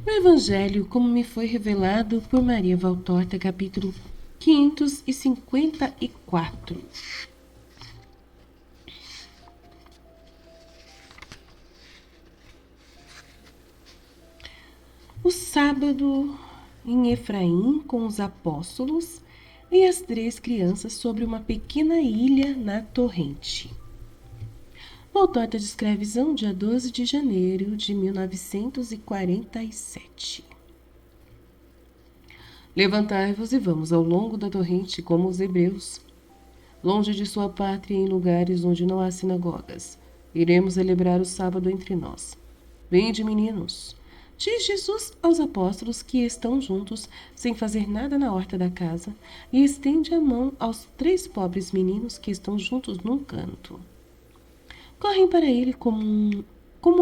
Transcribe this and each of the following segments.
O Evangelho, como me foi revelado por Maria Valtorta, capítulo 554. O sábado em Efraim com os apóstolos e as 3 crianças sobre uma pequena ilha na torrente. Valtorta descreve a visão dia 12 de janeiro de 1947. Levantai-vos e vamos ao longo da torrente como os hebreus, longe de sua pátria em lugares onde não há sinagogas. Iremos celebrar o sábado entre nós. Vinde, meninos, diz Jesus aos apóstolos que estão juntos, sem fazer nada na horta da casa, e estende a mão aos 3 pobres meninos que estão juntos num canto. Correm para ele como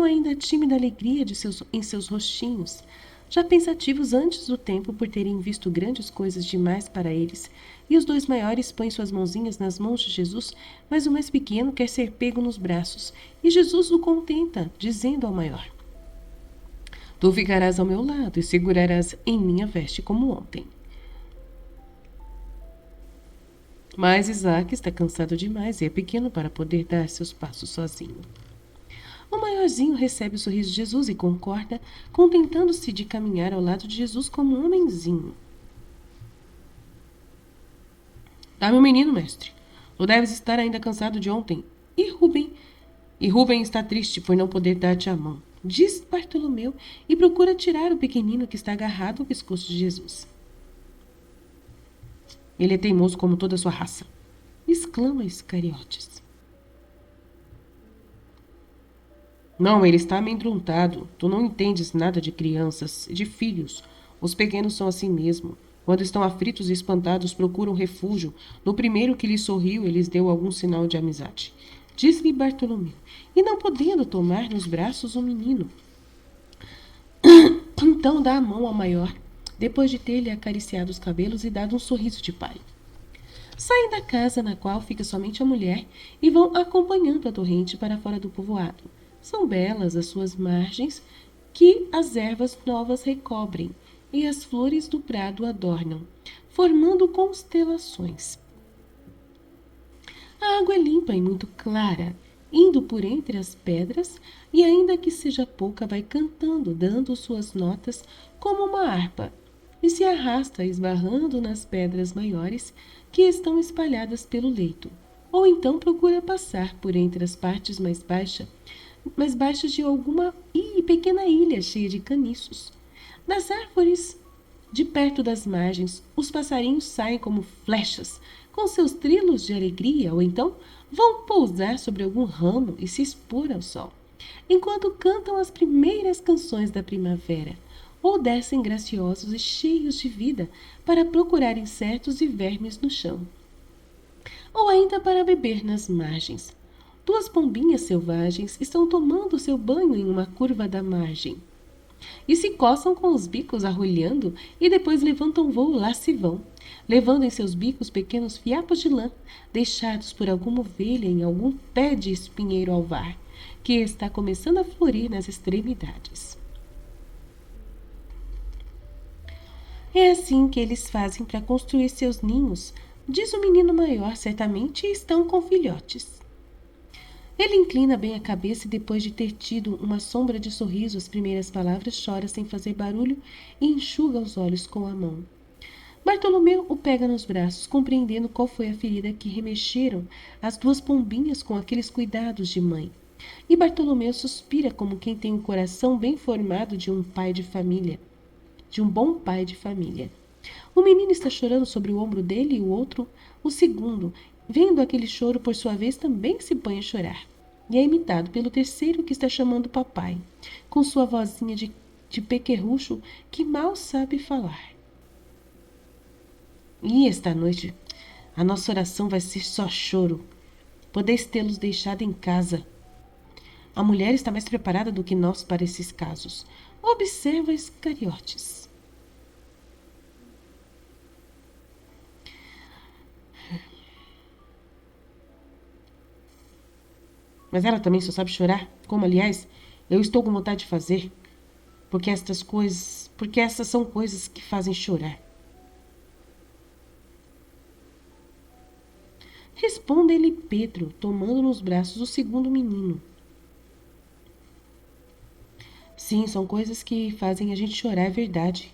ainda tímida alegria em seus rostinhos, já pensativos antes do tempo por terem visto grandes coisas demais para eles, e os 2 maiores põem suas mãozinhas nas mãos de Jesus, mas o mais pequeno quer ser pego nos braços, e Jesus o contenta, dizendo ao maior: Tu ficarás ao meu lado e segurarás em minha veste como ontem. Mas Isaac está cansado demais e é pequeno para poder dar seus passos sozinho. O maiorzinho recebe o sorriso de Jesus e concorda, contentando-se de caminhar ao lado de Jesus como um homenzinho. Dá-me o menino, mestre. Tu deves estar ainda cansado de ontem. E Rubem está triste por não poder dar-te a mão, diz Bartolomeu e procura tirar o pequenino que está agarrado ao pescoço de Jesus. Ele é teimoso como toda a sua raça, exclama Iscariotes. Não, ele está amedrontado. Tu não entendes nada de crianças e de filhos. Os pequenos são assim mesmo. Quando estão aflitos e espantados, procuram refúgio. No primeiro que lhes sorriu, eles deu algum sinal de amizade. Diz-lhe Bartolomeu, e não podendo tomar nos braços o menino. Então dá a mão ao maior, depois de ter-lhe acariciado os cabelos e dado um sorriso de pai. Saem da casa na qual fica somente a mulher e vão acompanhando a torrente para fora do povoado. São belas as suas margens, que as ervas novas recobrem e as flores do prado adornam, formando constelações. A água é limpa e muito clara, indo por entre as pedras, e ainda que seja pouca, vai cantando, dando suas notas como uma harpa, e se arrasta esbarrando nas pedras maiores que estão espalhadas pelo leito, ou então procura passar por entre as partes mais baixas de alguma pequena ilha cheia de caniços. Das árvores de perto das margens, os passarinhos saem como flechas, com seus trilos de alegria, ou então vão pousar sobre algum ramo e se expor ao sol, enquanto cantam as primeiras canções da primavera, ou descem graciosos e cheios de vida para procurar insetos e vermes no chão, ou ainda para beber nas margens. 2 pombinhas selvagens estão tomando seu banho em uma curva da margem e se coçam com os bicos arrulhando e depois levantam voo lá se vão, levando em seus bicos pequenos fiapos de lã, deixados por alguma ovelha em algum pé de espinheiro alvar, que está começando a florir nas extremidades. É assim que eles fazem para construir seus ninhos, diz o menino maior, certamente estão com filhotes. Ele inclina bem a cabeça e, depois de ter tido uma sombra de sorriso, as primeiras palavras, chora sem fazer barulho e enxuga os olhos com a mão. Bartolomeu o pega nos braços, compreendendo qual foi a ferida que remexeram as 2 pombinhas com aqueles cuidados de mãe. E Bartolomeu suspira como quem tem o coração bem formado de um pai de família, de um bom pai de família. O menino está chorando sobre o ombro dele e o outro, o segundo, vendo aquele choro por sua vez, também se põe a chorar. E é imitado pelo terceiro que está chamando papai, com sua vozinha de pequerrucho que mal sabe falar. E esta noite a nossa oração vai ser só choro. Podeis tê-los deixado em casa. A mulher está mais preparada do que nós para esses casos. Observa Iscariotes. Mas ela também só sabe chorar, como, aliás, eu estou com vontade de fazer. porque estas são coisas que fazem chorar. Responde-lhe Pedro, tomando nos braços o segundo menino. Sim, são coisas que fazem a gente chorar, é verdade.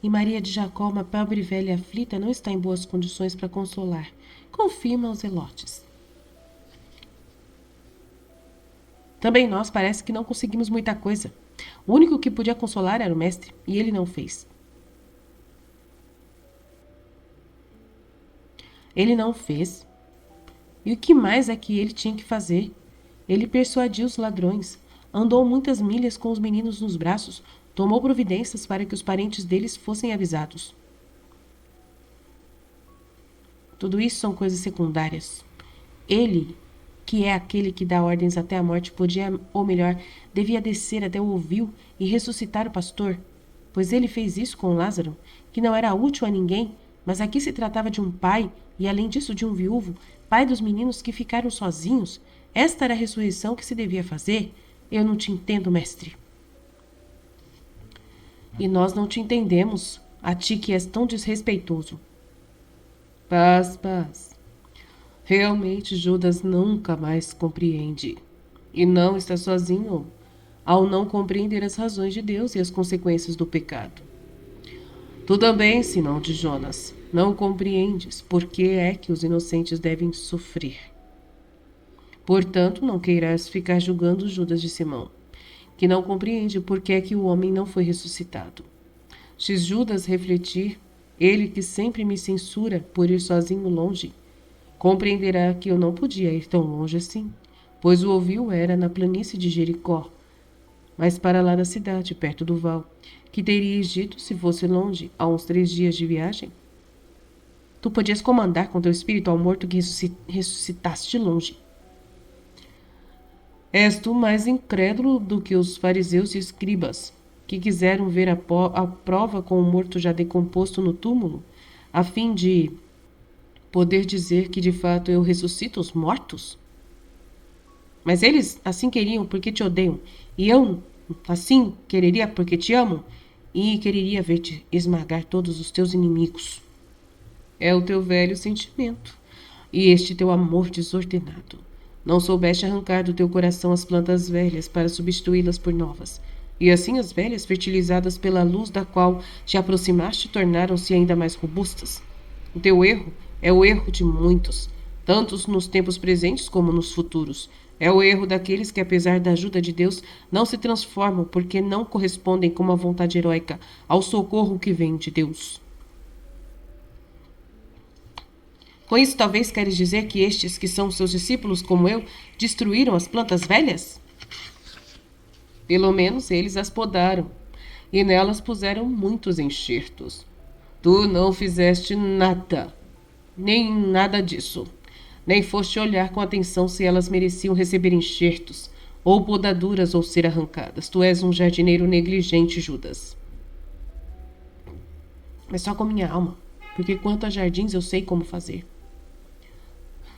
E Maria de Jacó, uma pobre velha aflita, não está em boas condições para consolar, confirma os zelotes. Também nós parece que não conseguimos muita coisa. O único que podia consolar era o mestre, e ele não fez. Ele não fez. E o que mais é que ele tinha que fazer? Ele persuadiu os ladrões, andou muitas milhas com os meninos nos braços, tomou providências para que os parentes deles fossem avisados. Tudo isso são coisas secundárias. Ele, que é aquele que dá ordens até a morte, podia, ou melhor, devia descer até o ovil e ressuscitar o pastor, pois ele fez isso com Lázaro, que não era útil a ninguém, mas aqui se tratava de um pai, e além disso de um viúvo, pai dos meninos que ficaram sozinhos. Esta era a ressurreição que se devia fazer. Eu não te entendo, mestre. E nós não te entendemos, a ti que és tão desrespeitoso. Paz, paz. Realmente Judas nunca mais compreende. E não está sozinho ao não compreender as razões de Deus e as consequências do pecado. Tu também, Simão de Jonas, não compreendes por que é que os inocentes devem sofrer. Portanto, não queirás ficar julgando Judas de Simão, que não compreende por que é que o homem não foi ressuscitado. Se Judas refletir, ele que sempre me censura por ir sozinho longe, compreenderá que eu não podia ir tão longe assim, pois o ovil era na planície de Jericó, mas para lá da cidade, perto do val, que terias dito se fosse longe, a uns 3 dias de viagem? Tu podias comandar com teu espírito ao morto que ressuscitaste de longe. És tu mais incrédulo do que os fariseus e escribas, que quiseram ver a prova com o morto já decomposto no túmulo, a fim de poder dizer que de fato eu ressuscito os mortos? Mas eles assim queriam porque te odeiam, e eu assim quereria porque te amo, e quereria ver-te esmagar todos os teus inimigos. É o teu velho sentimento, e este teu amor desordenado. Não soubeste arrancar do teu coração as plantas velhas para substituí-las por novas, e assim as velhas, fertilizadas pela luz da qual te aproximaste, tornaram-se ainda mais robustas. O teu erro é o erro de muitos, tanto nos tempos presentes como nos futuros. É o erro daqueles que, apesar da ajuda de Deus, não se transformam porque não correspondem com uma vontade heróica ao socorro que vem de Deus. Com isso, talvez queres dizer que estes, que são seus discípulos como eu, destruíram as plantas velhas? Pelo menos eles as podaram, e nelas puseram muitos enxertos. Tu não fizeste nada, nem nada disso. Nem foste olhar com atenção se elas mereciam receber enxertos, ou podaduras, ou ser arrancadas. Tu és um jardineiro negligente, Judas. Mas só com minha alma, porque quanto a jardins eu sei como fazer.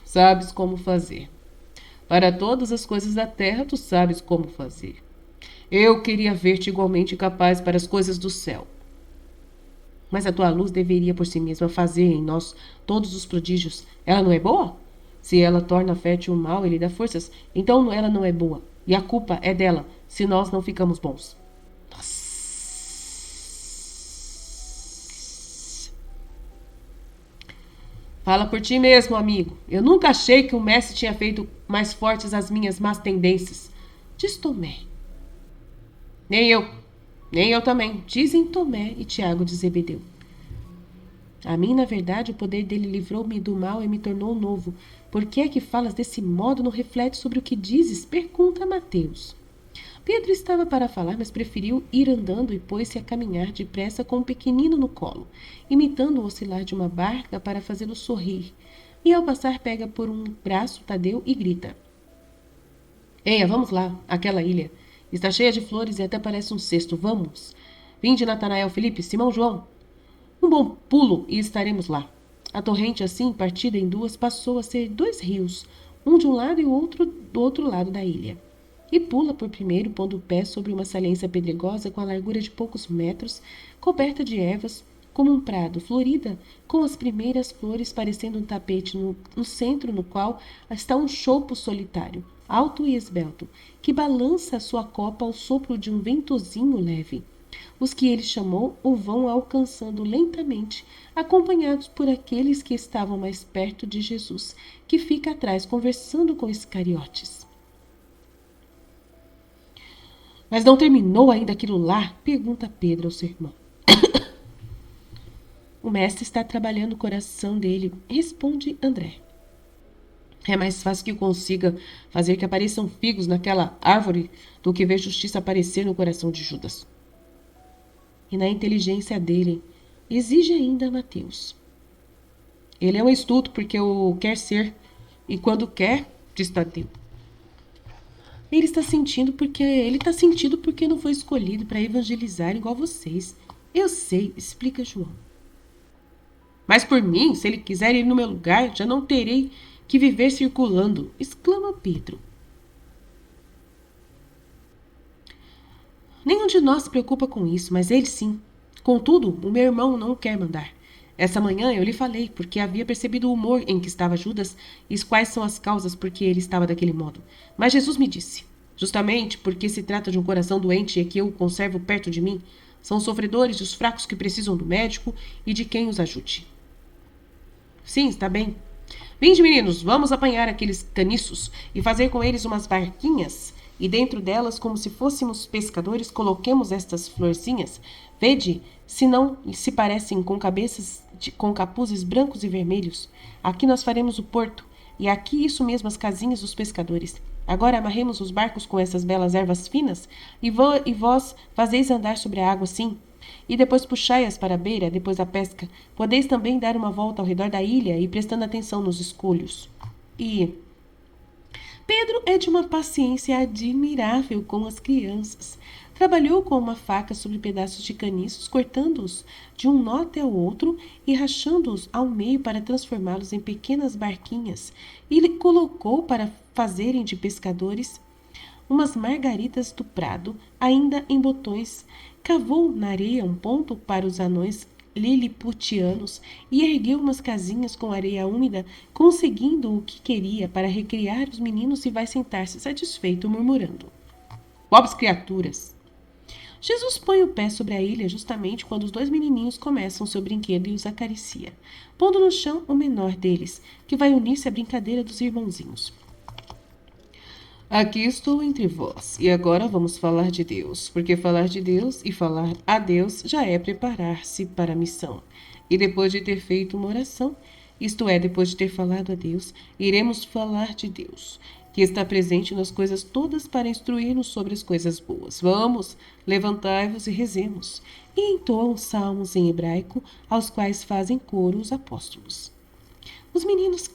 Sabes como fazer. Para todas as coisas da terra, tu sabes como fazer. Eu queria ver-te igualmente capaz para as coisas do céu. Mas a tua luz deveria por si mesma fazer em nós todos os prodígios. Ela não é boa? Se ela torna fértil o mal e lhe dá forças, então ela não é boa. E a culpa é dela, se nós não ficamos bons. Fala por ti mesmo, amigo. Eu nunca achei que o mestre tinha feito mais fortes as minhas más tendências. Diz Tomé. Nem eu. Nem eu também. Dizem Tomé e Tiago de Zebedeu. A mim, na verdade, o poder dele livrou-me do mal e me tornou novo. Por que é que falas desse modo? Não reflete sobre o que dizes? Pergunta Mateus. Pedro estava para falar, mas preferiu ir andando e pôs-se a caminhar depressa com um pequenino no colo, imitando o oscilar de uma barca para fazê-lo sorrir. E ao passar pega por um braço Tadeu e grita. Eia, vamos lá, aquela ilha. Está cheia de flores e até parece um cesto. Vamos. Vinde, Natanael, Felipe, Simão, João. Um bom pulo e estaremos lá. A torrente, assim, partida em duas, passou a ser 2 rios, um de um lado e o outro do outro lado da ilha. e pula por primeiro, pondo o pé sobre uma saliência pedregosa com a largura de poucos metros, coberta de ervas, como um prado, florida, com as primeiras flores parecendo um tapete no centro, no qual está um chopo solitário, alto e esbelto, que balança a sua copa ao sopro de um ventosinho leve. Os que ele chamou o vão alcançando lentamente, acompanhados por aqueles que estavam mais perto de Jesus, que fica atrás conversando com Iscariotes. Mas não terminou ainda aquilo lá? Pergunta Pedro ao seu irmão. O mestre está trabalhando o coração dele, responde André. É mais fácil que consiga fazer que apareçam figos naquela árvore do que ver justiça aparecer no coração de Judas. E na inteligência dele, exige ainda Mateus. Ele é um estulto porque o quer ser, e quando quer, diz Tadeu. Ele está sentindo porque não foi escolhido para evangelizar igual vocês. Eu sei, explica João. Mas por mim, se ele quiser ir no meu lugar, já não terei que viver circulando, exclama Pedro. Nenhum de nós se preocupa com isso, mas ele sim. Contudo, o meu irmão não o quer mandar. Essa manhã eu lhe falei, porque havia percebido o humor em que estava Judas e quais são as causas por que ele estava daquele modo. Mas Jesus me disse, justamente porque se trata de um coração doente e que eu o conservo perto de mim, são os sofredores e os fracos que precisam do médico e de quem os ajude. Sim, está bem. Vinde, meninos, vamos apanhar aqueles caniços e fazer com eles umas barquinhas, e dentro delas, como se fôssemos pescadores, coloquemos estas florzinhas. Vede se não se parecem com com capuzes brancos e vermelhos. Aqui nós faremos o porto, e aqui isso mesmo as casinhas dos pescadores. Agora amarremos os barcos com essas belas ervas finas, e vós fazeis andar sobre a água assim. E depois puxai-as para a beira, depois da pesca. Podeis também dar uma volta ao redor da ilha e prestando atenção nos escolhos. E Pedro é de uma paciência admirável com as crianças. Trabalhou com uma faca sobre pedaços de caniços, cortando-os de um nó até o outro e rachando-os ao meio para transformá-los em pequenas barquinhas. E lhe colocou para fazerem de pescadores umas margaridas do prado, ainda em botões. Cavou na areia um ponto para os anões liliputianos e ergueu umas casinhas com areia úmida, conseguindo o que queria para recriar os meninos e vai sentar-se satisfeito, murmurando. Pobres criaturas! Jesus põe o pé sobre a ilha justamente quando os dois menininhos começam seu brinquedo e os acaricia, pondo no chão o menor deles, que vai unir-se à brincadeira dos irmãozinhos. Aqui estou entre vós, e agora vamos falar de Deus, porque falar de Deus e falar a Deus já é preparar-se para a missão. E depois de ter feito uma oração, isto é, depois de ter falado a Deus, iremos falar de Deus, que está presente nas coisas todas para instruir-nos sobre as coisas boas. Vamos, levantai-vos e rezemos. E entoam salmos em hebraico, aos quais fazem coro os apóstolos. Os meninos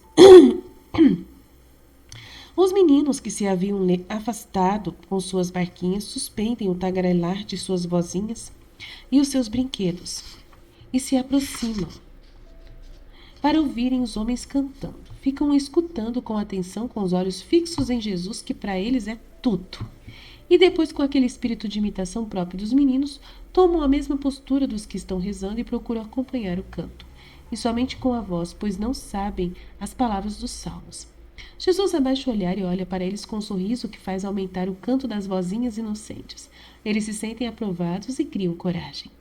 que se haviam afastado com suas barquinhas suspendem o tagarelar de suas vozinhas e os seus brinquedos e se aproximam para ouvirem os homens cantando. Ficam escutando com atenção, com os olhos fixos em Jesus, que para eles é tudo. E depois, com aquele espírito de imitação próprio dos meninos, tomam a mesma postura dos que estão rezando e procuram acompanhar o canto, e somente com a voz, pois não sabem as palavras dos salmos. Jesus abaixa o olhar e olha para eles com um sorriso que faz aumentar o canto das vozinhas inocentes. Eles se sentem aprovados e criam coragem.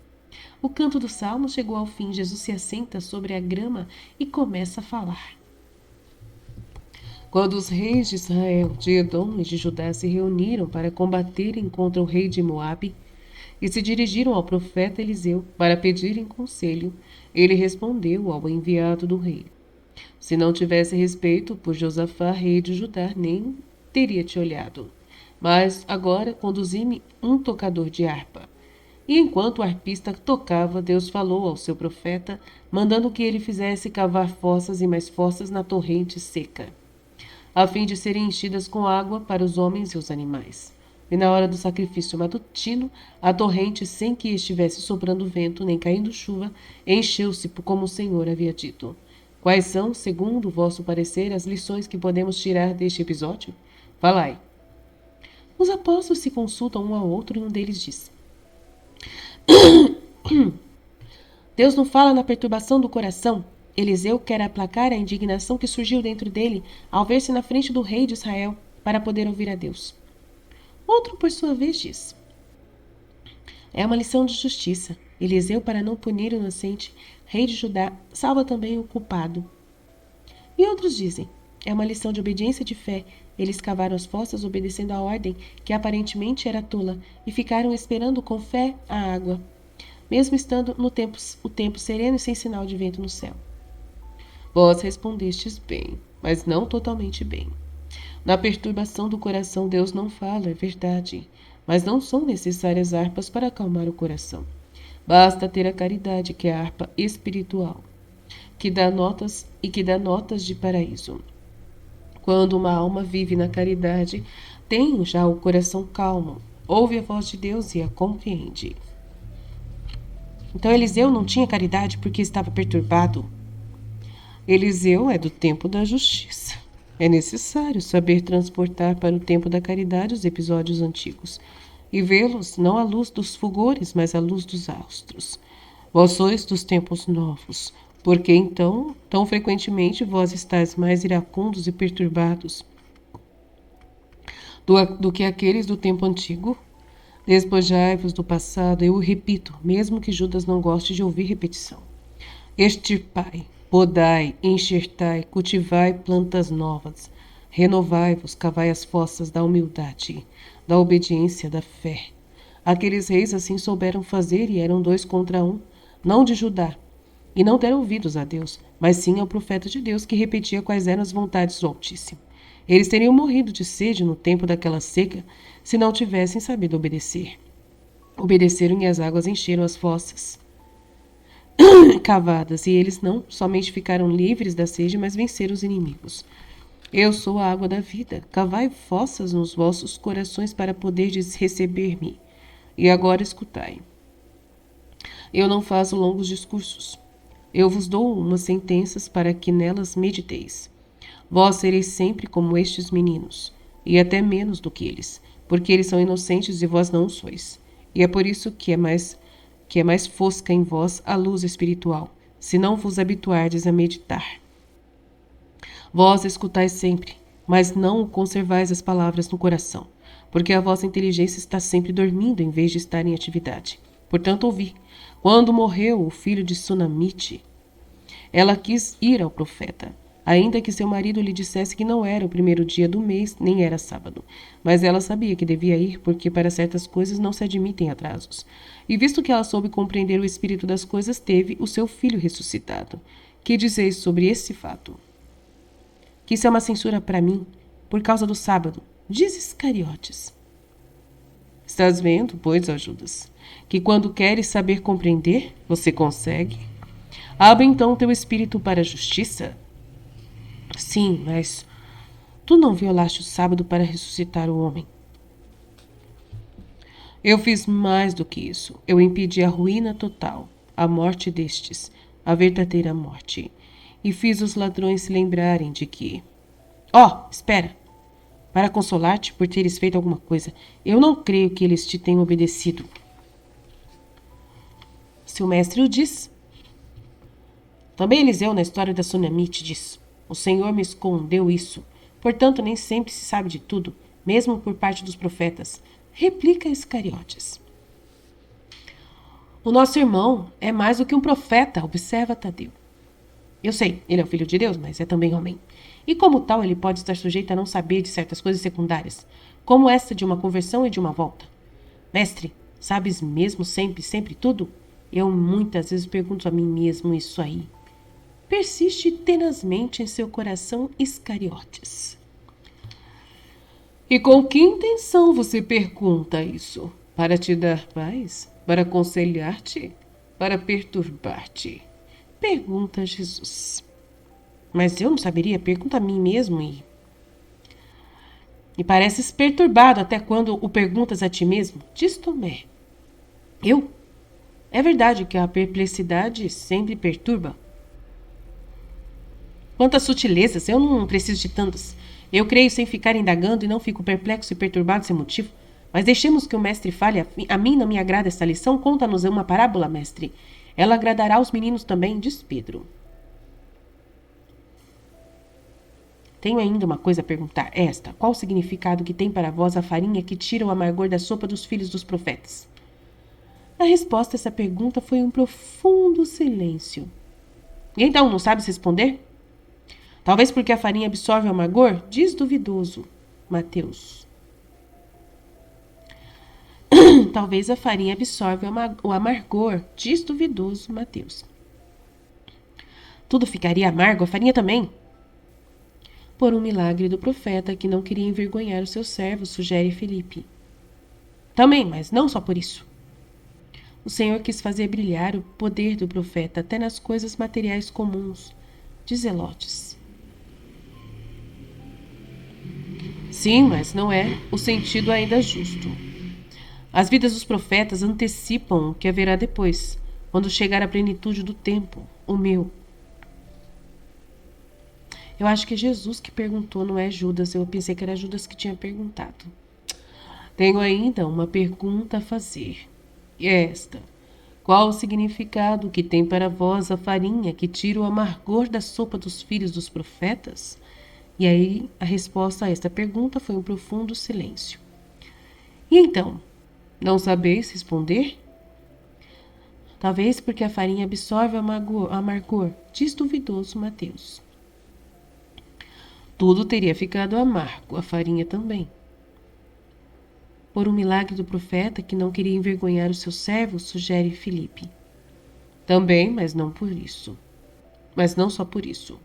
O canto do salmo chegou ao fim. Jesus se assenta sobre a grama e começa a falar. Quando os reis de Israel, de Edom e de Judá se reuniram para combaterem contra o rei de Moabe e se dirigiram ao profeta Eliseu para pedirem conselho, ele respondeu ao enviado do rei. Se não tivesse respeito por Josafá, rei de Judá, nem teria te olhado. Mas agora conduzi-me um tocador de harpa. E enquanto o arpista tocava, Deus falou ao seu profeta, mandando que ele fizesse cavar fossas e mais fossas na torrente seca, a fim de serem enchidas com água para os homens e os animais. E na hora do sacrifício matutino, a torrente, sem que estivesse soprando vento nem caindo chuva, encheu-se como o Senhor havia dito. Quais são, segundo o vosso parecer, as lições que podemos tirar deste episódio? Falai. Os apóstolos se consultam um ao outro e um deles diz: Deus não fala na perturbação do coração. Eliseu quer aplacar a indignação que surgiu dentro dele ao ver-se na frente do rei de Israel para poder ouvir a Deus. Outro, por sua vez, diz: é uma lição de justiça. Eliseu, para não punir o inocente rei de Judá, salva também o culpado. E outros dizem: é uma lição de obediência e de fé. Eles cavaram as fossas obedecendo a ordem, que aparentemente era tola, e ficaram esperando com fé a água, mesmo estando o tempo sereno e sem sinal de vento no céu. Vós respondestes bem, mas não totalmente bem. Na perturbação do coração Deus não fala, é verdade, mas não são necessárias harpas para acalmar o coração. Basta ter a caridade, que é a harpa espiritual, que dá notas de paraíso. Quando uma alma vive na caridade, tem já o coração calmo, ouve a voz de Deus e a compreende. Então Eliseu não tinha caridade porque estava perturbado. Eliseu é do tempo da justiça. É necessário saber transportar para o tempo da caridade os episódios antigos e vê-los não à luz dos fulgores, mas à luz dos astros. Vós sois dos tempos novos, porque então, tão frequentemente, vós estáis mais iracundos e perturbados do que aqueles do tempo antigo. Despojai-vos do passado, eu o repito, mesmo que Judas não goste de ouvir repetição. Extirpai, podai, enxertai, cultivai plantas novas. Renovai-vos, cavai as fossas da humildade, da obediência, da fé. Aqueles reis assim souberam fazer e eram 2 contra 1, não de Judá, e não deram ouvidos a Deus, mas sim ao profeta de Deus que repetia quais eram as vontades do Altíssimo. Eles teriam morrido de sede no tempo daquela seca se não tivessem sabido obedecer. Obedeceram e as águas encheram as fossas cavadas, e eles não somente ficaram livres da sede, mas venceram os inimigos. Eu sou a água da vida. Cavai fossas nos vossos corações para poderdes receber-me. E agora escutai. Eu não faço longos discursos. Eu vos dou umas sentenças para que nelas mediteis. Vós sereis sempre como estes meninos, e até menos do que eles, porque eles são inocentes e vós não sois. E é por isso que é mais fosca em vós a luz espiritual, se não vos habituardes a meditar. Vós escutais sempre, mas não conservais as palavras no coração, porque a vossa inteligência está sempre dormindo em vez de estar em atividade. Portanto, ouvi. Quando morreu o filho de Sunamite, ela quis ir ao profeta, ainda que seu marido lhe dissesse que não era o primeiro dia do mês, nem era sábado. Mas ela sabia que devia ir, porque para certas coisas não se admitem atrasos. E visto que ela soube compreender o espírito das coisas, teve o seu filho ressuscitado. Que dizeis sobre esse fato? Que isso é uma censura para mim, por causa do sábado, diz Iscariotes. Estás vendo, pois, ó Judas, que quando queres saber compreender, você consegue? Abre então teu espírito para a justiça. Sim, mas tu não violaste o sábado para ressuscitar o homem. Eu fiz mais do que isso. Eu impedi a ruína total, a morte destes, a verdadeira morte. E fiz os ladrões se lembrarem de que... espera! Para consolar-te por teres feito alguma coisa, eu não creio que eles te tenham obedecido. Se o mestre o diz... Também Eliseu, na história da Sunamite, diz: o Senhor me escondeu isso. Portanto, nem sempre se sabe de tudo, mesmo por parte dos profetas. Replica Iscariotes. O nosso irmão é mais do que um profeta, observa Tadeu. Eu sei, ele é o filho de Deus, mas é também homem. E como tal, ele pode estar sujeito a não saber de certas coisas secundárias, como esta de uma conversão e de uma volta. Mestre, sabes mesmo sempre tudo? Eu muitas vezes pergunto a mim mesmo isso aí. Persiste tenazmente em seu coração Iscariotes. E com que intenção você pergunta isso? Para te dar paz? Para aconselhar-te? Para perturbar-te? Pergunta Jesus. Mas eu não saberia, pergunta a mim mesmo e pareces perturbado até quando o perguntas a ti mesmo. Diz Tomé. Eu? É verdade que a perplexidade sempre perturba. Quantas sutilezas, eu não preciso de tantas. Eu creio sem ficar indagando e não fico perplexo e perturbado sem motivo. Mas deixemos que o mestre fale. A mim não me agrada esta lição. Conta-nos uma parábola, mestre. Ela agradará aos meninos também, diz Pedro. Tenho ainda uma coisa a perguntar. Esta: qual o significado que tem para vós a farinha que tira o amargor da sopa dos filhos dos profetas? A resposta a essa pergunta foi um profundo silêncio. E então, não sabes responder? Talvez porque a farinha absorve o amargor? Diz duvidoso, Mateus. Talvez a farinha absorve o amargor, diz duvidoso, Mateus. Tudo ficaria amargo, a farinha também. Por um milagre do profeta que não queria envergonhar os seus servos, sugere Filipe. Também, mas não só por isso. O Senhor quis fazer brilhar o poder do profeta até nas coisas materiais comuns, de Zelotes. Sim, mas não é o sentido ainda justo. As vidas dos profetas antecipam o que haverá depois, quando chegar a plenitude do tempo, o meu. Eu acho que é Jesus que perguntou, não é Judas. Eu pensei que era Judas que tinha perguntado. Tenho ainda uma pergunta a fazer. E é esta: qual o significado que tem para vós a farinha que tira o amargor da sopa dos filhos dos profetas? E aí a resposta a esta pergunta foi um profundo silêncio. E então, não sabeis responder? Talvez porque a farinha absorve o amargor, diz duvidoso Mateus. Tudo teria ficado amargo, a farinha também. Por um milagre do profeta que não queria envergonhar os seus servos, sugere Filipe. Também, mas não por isso. Mas não só por isso.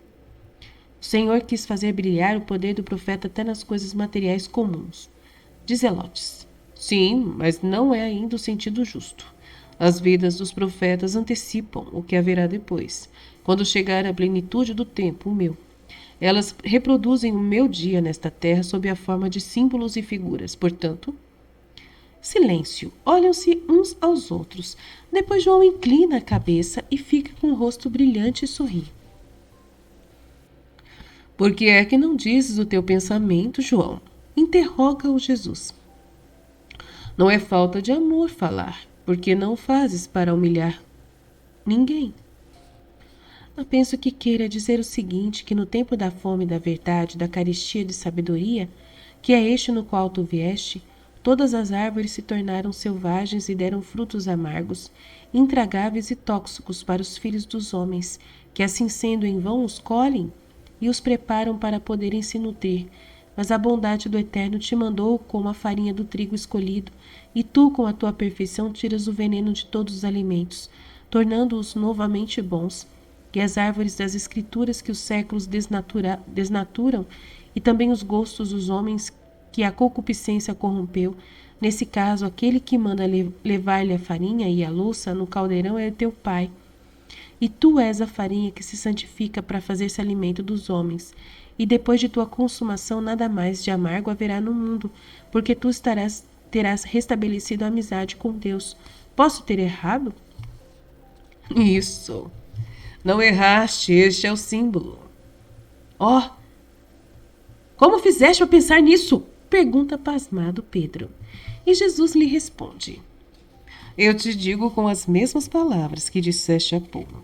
O Senhor quis fazer brilhar o poder do profeta até nas coisas materiais comuns. Diz Zelotes. Sim, mas não é ainda o sentido justo. As vidas dos profetas antecipam o que haverá depois, quando chegar a plenitude do tempo, o meu. Elas reproduzem o meu dia nesta terra sob a forma de símbolos e figuras. Portanto, silêncio. Olham-se uns aos outros. Depois João inclina a cabeça e fica com o rosto brilhante e sorri. Por que é que não dizes o teu pensamento, João? Interroga-o Jesus. Não é falta de amor falar, porque não o fazes para humilhar ninguém. Eu penso que queira dizer o seguinte, que no tempo da fome da verdade, da carestia de sabedoria, que é este no qual tu vieste, todas as árvores se tornaram selvagens e deram frutos amargos, intragáveis e tóxicos para os filhos dos homens, que assim sendo em vão os colhem e os preparam para poderem se nutrir. Mas a bondade do Eterno te mandou como a farinha do trigo escolhido, e tu, com a tua perfeição, tiras o veneno de todos os alimentos, tornando-os novamente bons. E as árvores das Escrituras que os séculos desnaturam, e também os gostos dos homens que a concupiscência corrompeu. Nesse caso, aquele que manda levar-lhe a farinha e a louça no caldeirão é teu pai. E tu és a farinha que se santifica para fazer-se alimento dos homens. E depois de tua consumação, nada mais de amargo haverá no mundo, porque tu terás restabelecido a amizade com Deus. Posso ter errado? Isso. Não erraste, este é o símbolo. Oh! Como fizeste para pensar nisso? Pergunta pasmado Pedro. E Jesus lhe responde. Eu te digo com as mesmas palavras que disseste há pouco.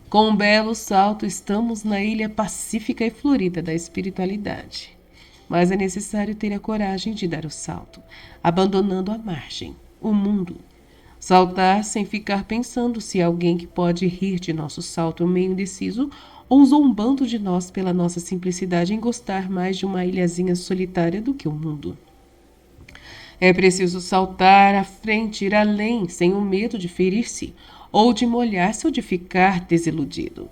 Com um belo salto estamos na ilha pacífica e florida da espiritualidade. Mas é necessário ter a coragem de dar o salto, abandonando a margem, o mundo. Saltar sem ficar pensando se alguém que pode rir de nosso salto meio indeciso ou zombando de nós pela nossa simplicidade em gostar mais de uma ilhazinha solitária do que o mundo. É preciso saltar à frente, ir além, sem o medo de ferir-se, ou de molhar-se ou de ficar desiludido.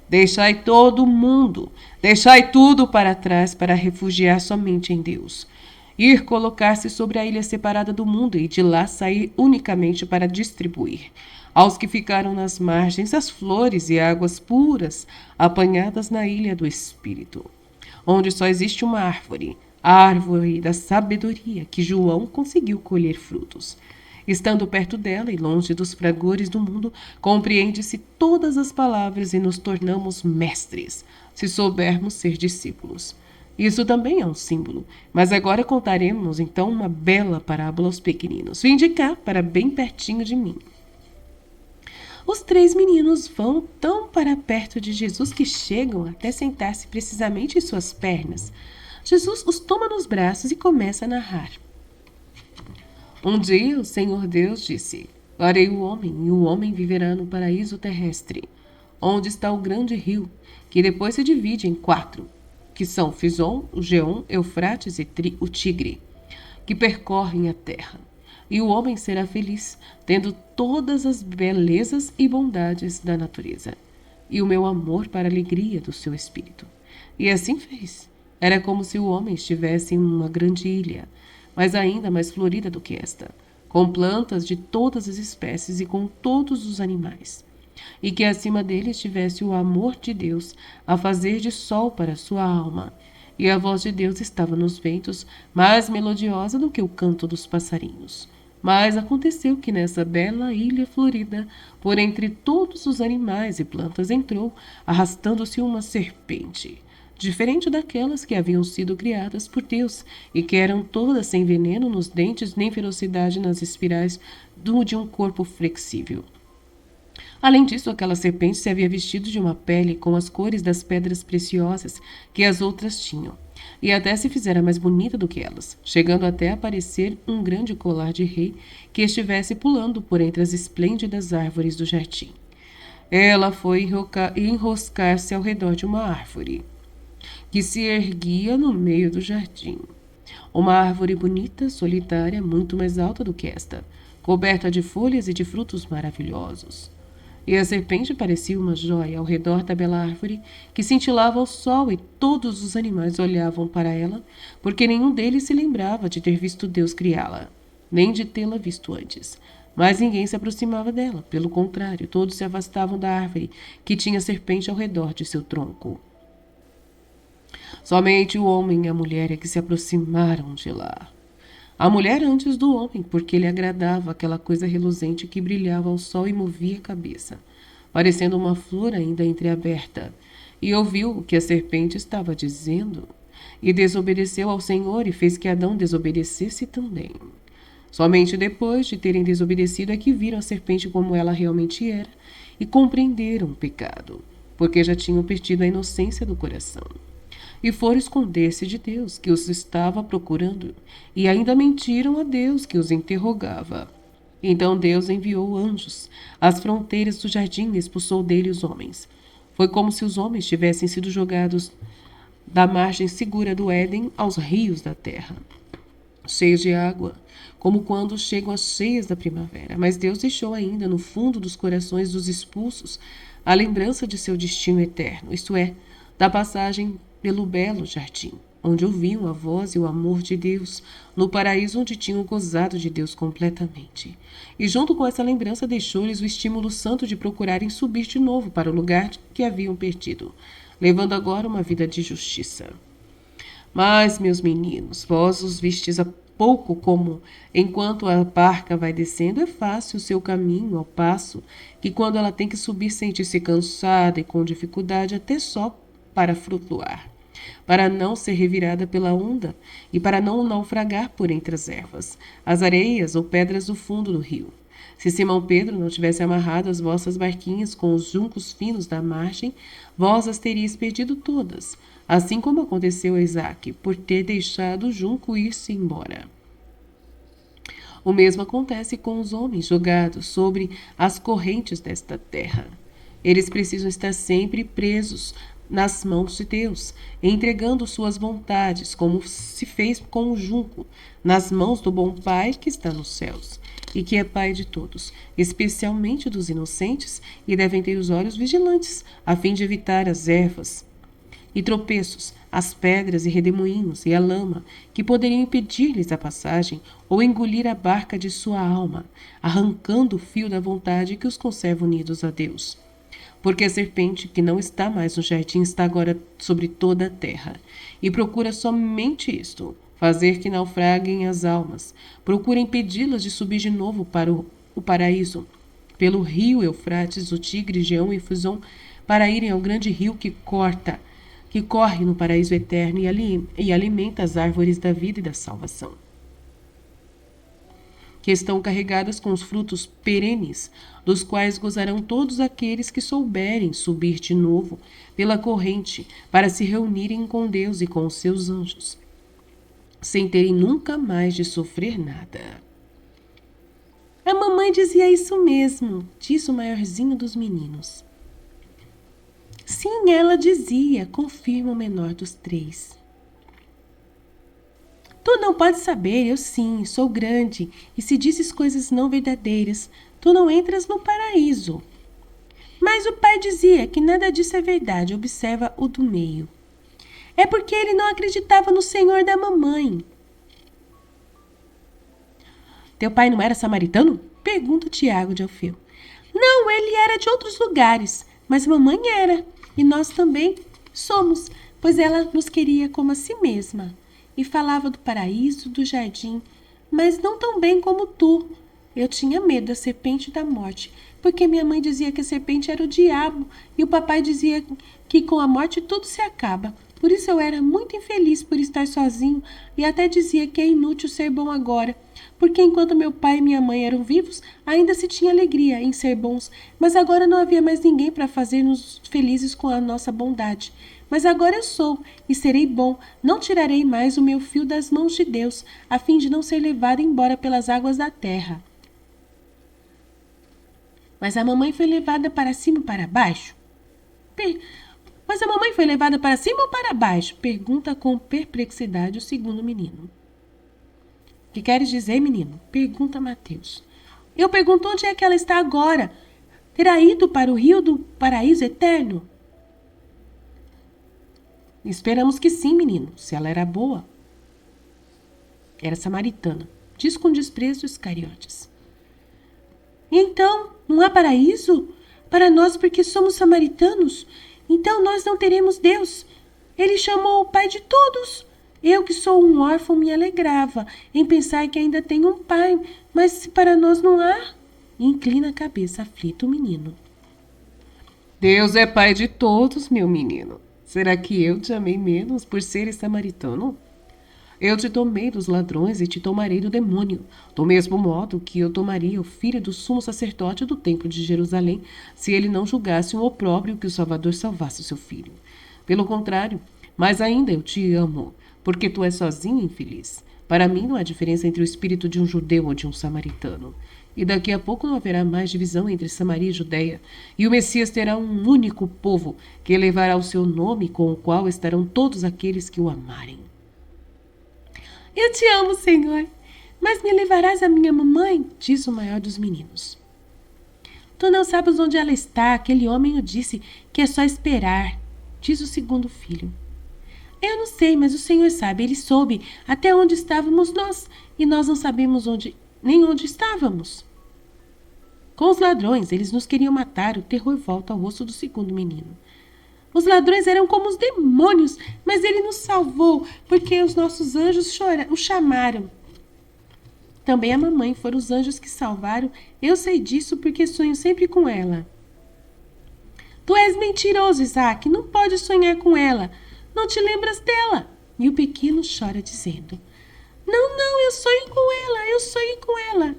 Deixai todo o mundo, deixai tudo para trás para refugiar somente em Deus. Ir colocar-se sobre a ilha separada do mundo e de lá sair unicamente para distribuir aos que ficaram nas margens as flores e águas puras apanhadas na ilha do Espírito, onde só existe uma árvore, a árvore da sabedoria, que João conseguiu colher frutos. Estando perto dela e longe dos fragores do mundo, compreende-se todas as palavras e nos tornamos mestres, se soubermos ser discípulos. Isso também é um símbolo. Mas agora contaremos então uma bela parábola aos pequeninos. Vinde cá, para bem pertinho de mim. Os três meninos vão tão para perto de Jesus que chegam até sentar-se precisamente em suas pernas. Jesus os toma nos braços e começa a narrar. Um dia o Senhor Deus disse: Farei o homem, e o homem viverá no paraíso terrestre, onde está o grande rio, que depois se divide em 4, que são Fison, o Geom, Eufrates e o Tigre, que percorrem a terra. E o homem será feliz, tendo todas as belezas e bondades da natureza, e o meu amor para a alegria do seu espírito. E assim fez. Era como se o homem estivesse em uma grande ilha, mas ainda mais florida do que esta, com plantas de todas as espécies e com todos os animais. E que acima dele estivesse o amor de Deus a fazer de sol para sua alma, e a voz de Deus estava nos ventos, mais melodiosa do que o canto dos passarinhos. Mas aconteceu que nessa bela ilha florida, por entre todos os animais e plantas, entrou, arrastando-se uma serpente, diferente daquelas que haviam sido criadas por Deus, e que eram todas sem veneno nos dentes nem ferocidade nas espirais de um corpo flexível. Além disso, aquela serpente se havia vestido de uma pele com as cores das pedras preciosas que as outras tinham, e até se fizera mais bonita do que elas, chegando até a parecer um grande colar de rei que estivesse pulando por entre as esplêndidas árvores do jardim. Ela foi enroscar-se ao redor de uma árvore que se erguia no meio do jardim. Uma árvore bonita, solitária, muito mais alta do que esta, coberta de folhas e de frutos maravilhosos. E a serpente parecia uma joia ao redor da bela árvore, que cintilava ao sol, e todos os animais olhavam para ela, porque nenhum deles se lembrava de ter visto Deus criá-la, nem de tê-la visto antes. Mas ninguém se aproximava dela, pelo contrário, todos se afastavam da árvore, que tinha serpente ao redor de seu tronco. Somente o homem e a mulher é que se aproximaram de lá. A mulher antes do homem, porque lhe agradava aquela coisa reluzente que brilhava ao sol e movia a cabeça, parecendo uma flor ainda entreaberta, e ouviu o que a serpente estava dizendo, e desobedeceu ao Senhor e fez que Adão desobedecesse também. Somente depois de terem desobedecido é que viram a serpente como ela realmente era e compreenderam o pecado, porque já tinham perdido a inocência do coração. E foram esconder-se de Deus, que os estava procurando, e ainda mentiram a Deus, que os interrogava. Então Deus enviou anjos às fronteiras do jardim e expulsou dele os homens. Foi como se os homens tivessem sido jogados da margem segura do Éden aos rios da terra, cheios de água, como quando chegam as cheias da primavera. Mas Deus deixou ainda no fundo dos corações dos expulsos a lembrança de seu destino eterno, isto é, da passagem pelo belo jardim, onde ouviam a voz e o amor de Deus, no paraíso onde tinham gozado de Deus completamente. E junto com essa lembrança deixou-lhes o estímulo santo de procurarem subir de novo para o lugar que haviam perdido, levando agora uma vida de justiça. Mas, meus meninos, vós os vistes há pouco como, enquanto a barca vai descendo, é fácil o seu caminho, ao passo que quando ela tem que subir sente-se cansada e com dificuldade até só para flutuar, para não ser revirada pela onda e para não naufragar por entre as ervas, as areias ou pedras do fundo do rio. Se Simão Pedro não tivesse amarrado as vossas barquinhas com os juncos finos da margem, vós as terias perdido todas, assim como aconteceu a Isaque, por ter deixado o junco ir-se embora. O mesmo acontece com os homens jogados sobre as correntes desta terra. Eles precisam estar sempre presos nas mãos de Deus, entregando suas vontades, como se fez com o junco, nas mãos do bom Pai que está nos céus, e que é Pai de todos, especialmente dos inocentes, e devem ter os olhos vigilantes, a fim de evitar as ervas e tropeços, as pedras e redemoinhos e a lama, que poderiam impedir-lhes a passagem ou engolir a barca de sua alma, arrancando o fio da vontade que os conserva unidos a Deus. Porque a serpente, que não está mais no jardim, está agora sobre toda a terra, e procura somente isto, fazer que naufraguem as almas, procura impedi-las de subir de novo para o paraíso, pelo rio Eufrates, o Tigre, Geom e Fison, para irem ao grande rio que corta que corre no paraíso eterno e alimenta as árvores da vida e da salvação, que estão carregadas com os frutos perenes, dos quais gozarão todos aqueles que souberem subir de novo pela corrente para se reunirem com Deus e com os seus anjos, sem terem nunca mais de sofrer nada. A mamãe dizia isso mesmo, disse o maiorzinho dos meninos. Sim, ela dizia, confirma o menor dos três. Tu não podes saber, eu sim, sou grande, e se dizes coisas não verdadeiras, tu não entras no paraíso. Mas o pai dizia que nada disso é verdade, observa o do meio. É porque ele não acreditava no Senhor da mamãe. Teu pai não era samaritano? Pergunta Tiago de Alfeu. Não, ele era de outros lugares, mas mamãe era, e nós também somos, pois ela nos queria como a si mesma. E falava do paraíso, do jardim, mas não tão bem como tu. Eu tinha medo da serpente e da morte, porque minha mãe dizia que a serpente era o diabo, e o papai dizia que com a morte tudo se acaba. Por isso eu era muito infeliz por estar sozinho, e até dizia que é inútil ser bom agora, porque enquanto meu pai e minha mãe eram vivos, ainda se tinha alegria em ser bons, mas agora não havia mais ninguém para fazer-nos felizes com a nossa bondade. Mas agora eu sou, e serei bom, não tirarei mais o meu fio das mãos de Deus, a fim de não ser levado embora pelas águas da terra. Mas a mamãe foi levada para cima ou para baixo? Mas a mamãe foi levada para cima ou para baixo? Pergunta com perplexidade o segundo menino. O que queres dizer, menino? Pergunta Mateus. Eu pergunto onde é que ela está agora. Terá ido para o rio do paraíso eterno? Esperamos que sim, menino, se ela era boa. Era samaritana, diz com desprezo Iscariotes. E então, não há paraíso? Para nós porque somos samaritanos? Então nós não teremos Deus. Ele chamou o pai de todos. Eu que sou um órfão me alegrava em pensar que ainda tenho um pai, mas se para nós não há... Inclina a cabeça aflito o menino. Deus é pai de todos, meu menino. Será que eu te amei menos por seres samaritano? Eu te tomei dos ladrões e te tomarei do demônio, do mesmo modo que eu tomaria o filho do sumo sacerdote do templo de Jerusalém, se ele não julgasse um opróbrio que o Salvador salvasse seu filho. Pelo contrário, mais ainda eu te amo, porque tu és sozinho e infeliz. Para mim não há diferença entre o espírito de um judeu ou de um samaritano. E daqui a pouco não haverá mais divisão entre Samaria e Judeia, e o Messias terá um único povo que levará o seu nome, com o qual estarão todos aqueles que o amarem. Eu te amo, Senhor, mas me levarás à minha mamãe? Diz o maior dos meninos. Tu não sabes onde ela está, aquele homem o disse que é só esperar, diz o segundo filho. Eu não sei, mas o Senhor sabe, ele soube até onde estávamos nós, e nós não sabemos nem onde estávamos. Com os ladrões, eles nos queriam matar, o terror volta ao rosto do segundo menino. Os ladrões eram como os demônios, mas ele nos salvou, porque os nossos anjos o chamaram. Também a mamãe foram os anjos que salvaram, eu sei disso porque sonho sempre com ela. Tu és mentiroso, Isaac, não podes sonhar com ela, não te lembras dela? E o pequeno chora dizendo, não, eu sonho com ela.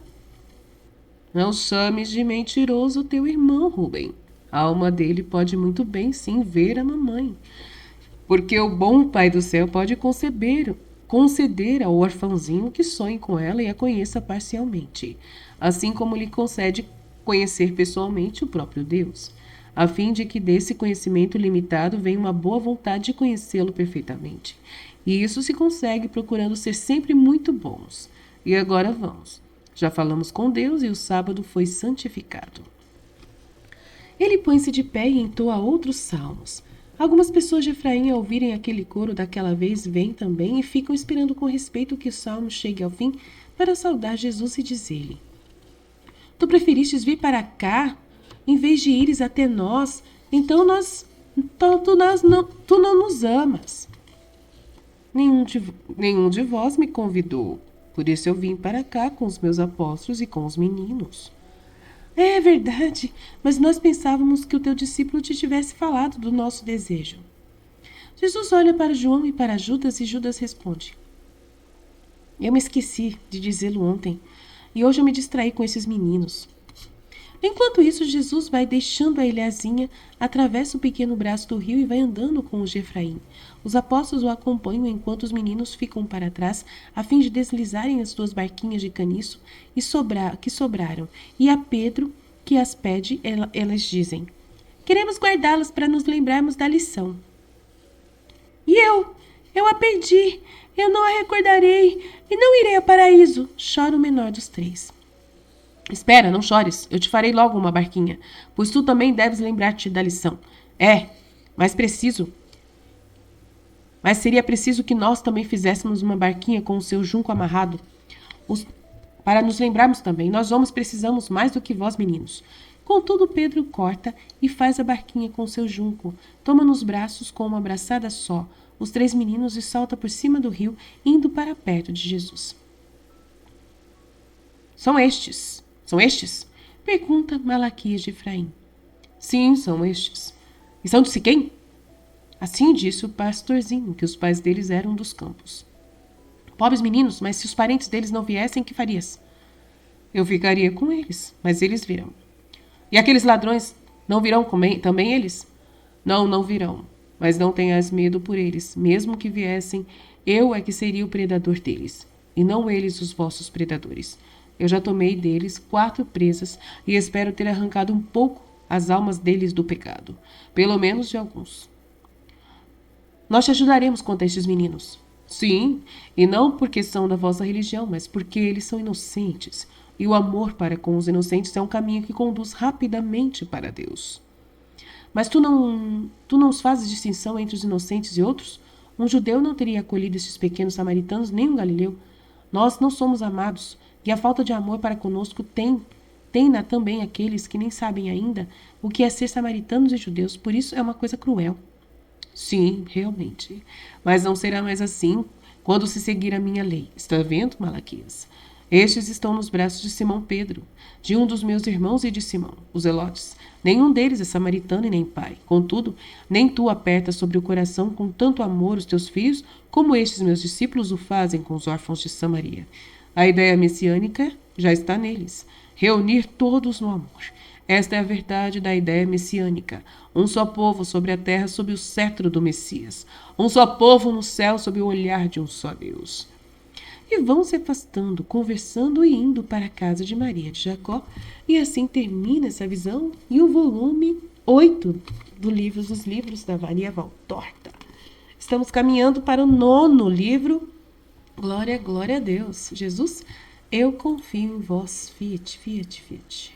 Não chames de mentiroso teu irmão, Rubem. A alma dele pode muito bem sim ver a mamãe, porque o bom Pai do céu pode conceder ao orfãozinho que sonhe com ela e a conheça parcialmente, assim como lhe concede conhecer pessoalmente o próprio Deus, a fim de que desse conhecimento limitado venha uma boa vontade de conhecê-lo perfeitamente. E isso se consegue procurando ser sempre muito bons. E agora vamos. Já falamos com Deus e o sábado foi santificado. Ele põe-se de pé e entoa outros salmos. Algumas pessoas de Efraim, ao ouvirem aquele coro daquela vez, vêm também e ficam esperando com respeito que o salmo chegue ao fim para saudar Jesus e dizer-lhe: Tu preferistes vir para cá, em vez de ires até nós, então tu não nos amas. Nenhum de vós me convidou, por isso eu vim para cá com os meus apóstolos e com os meninos. É verdade, mas nós pensávamos que o teu discípulo te tivesse falado do nosso desejo. Jesus olha para João e para Judas e Judas responde: Eu me esqueci de dizê-lo ontem e hoje eu me distraí com esses meninos. Enquanto isso, Jesus vai deixando a ilhazinha, atravessa o pequeno braço do rio e vai andando com os de Efraim. Os apóstolos o acompanham enquanto os meninos ficam para trás, a fim de deslizarem as duas barquinhas de caniço que sobraram. E a Pedro, que as pede, elas dizem: Queremos guardá-las para nos lembrarmos da lição. E eu a perdi, eu não a recordarei e não irei ao paraíso, chora o menor dos três. Espera, não chores, eu te farei logo uma barquinha, pois tu também deves lembrar-te da lição. Mas seria preciso que nós também fizéssemos uma barquinha com o seu junco amarrado, para nos lembrarmos também. Nós homens precisamos mais do que vós, meninos. Contudo, Pedro corta e faz a barquinha com seu junco, toma nos braços com uma abraçada só os três meninos e salta por cima do rio, indo para perto de Jesus. São estes? Pergunta Malaquias de Efraim. Sim, são estes. E são de Siquém? Assim disse o pastorzinho, que os pais deles eram dos campos. Pobres meninos, mas se os parentes deles não viessem, que farias? Eu ficaria com eles, mas eles virão. E aqueles ladrões não virão também eles? Não, não virão. Mas não tenhas medo por eles. Mesmo que viessem, eu é que seria o predador deles, e não eles os vossos predadores. Eu já tomei deles 4 presas e espero ter arrancado um pouco as almas deles do pecado, pelo menos de alguns. Nós te ajudaremos contra estes meninos. Sim, e não porque são da vossa religião, mas porque eles são inocentes. E o amor para com os inocentes é um caminho que conduz rapidamente para Deus. Mas tu não fazes distinção entre os inocentes e outros? Um judeu não teria acolhido estes pequenos samaritanos, nem um galileu. Nós não somos amados, e a falta de amor para conosco tem-na também aqueles que nem sabem ainda o que é ser samaritanos e judeus, por isso é uma coisa cruel. Sim, realmente. Mas não será mais assim quando se seguir a minha lei. Está vendo, Malaquias? Estes estão nos braços de Simão Pedro, de um dos meus irmãos e de Simão, os Zelotes. Nenhum deles é samaritano e nem pai. Contudo, nem tu apertas sobre o coração com tanto amor os teus filhos, como estes meus discípulos o fazem com os órfãos de Samaria. A ideia messiânica já está neles. Reunir todos no amor. Esta é a verdade da ideia messiânica. Um só povo sobre a terra sob o cetro do Messias. Um só povo no céu sob o olhar de um só Deus. E vão se afastando, conversando e indo para a casa de Maria de Jacó. E assim termina essa visão e o volume 8 dos livros da Maria Valtorta. Estamos caminhando para o 9º livro. Glória, glória a Deus. Jesus, eu confio em vós. Fiat, fiat, fiat.